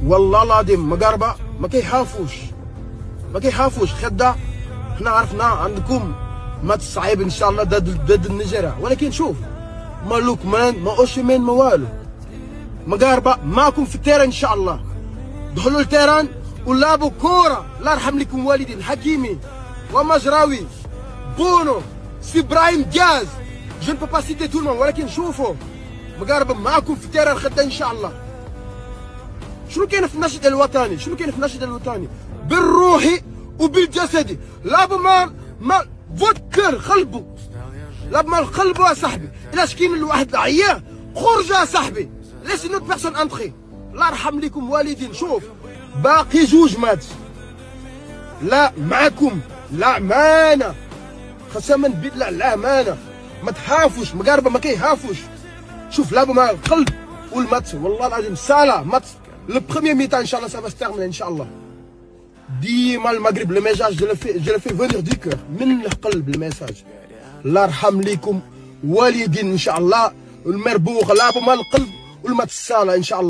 والله العظيم مغاربه ما كيخافوش خدا. حنا عرفنا عندكم ماتش صعيب ان شاء الله ضد النيجيريا، ولكن شوف ما لوكمان ما اوشيمين ما والو. مغاربه معكم في التيران ان شاء الله. دخلوا التيران ولعبوا كوره. الله يرحم لكم والدين الحكيمي ومجراوي بونو سي ابراهيم دياز. جو نبو با سيتي تو المون، ولكن شوفوا مغاربه معكم في التيران خدا ان شاء الله. شنو كاين في النشيد الوطني؟ بالروحي وبالجسدي. لعبوا ما فكر قلبه، لعبوا مع قلبه يا صاحبي. الا كاين الواحد عياه خرج يا صاحبي، ليش نوت بيرسون انتخي. الله يرحم لكم والدين. شوف باقي 2 ماتش، لا معكم لا معانا، قسما بالله لا معانا. ما تخافوش مغاربه ما كيخافوش. شوف لعبوا مع القلب والماتش والله العظيم سالا ماتش لو بروميير ميتان ان شاء الله سا با ستيرميني ان شاء الله. ديما المغرب لو ميساج جو لو في فونير دو كور من القلب الميساج. الله يرحم ليكم والدين ان شاء الله. المربوخ لعبوا مع القلب والماتش سالا ان شاء الله.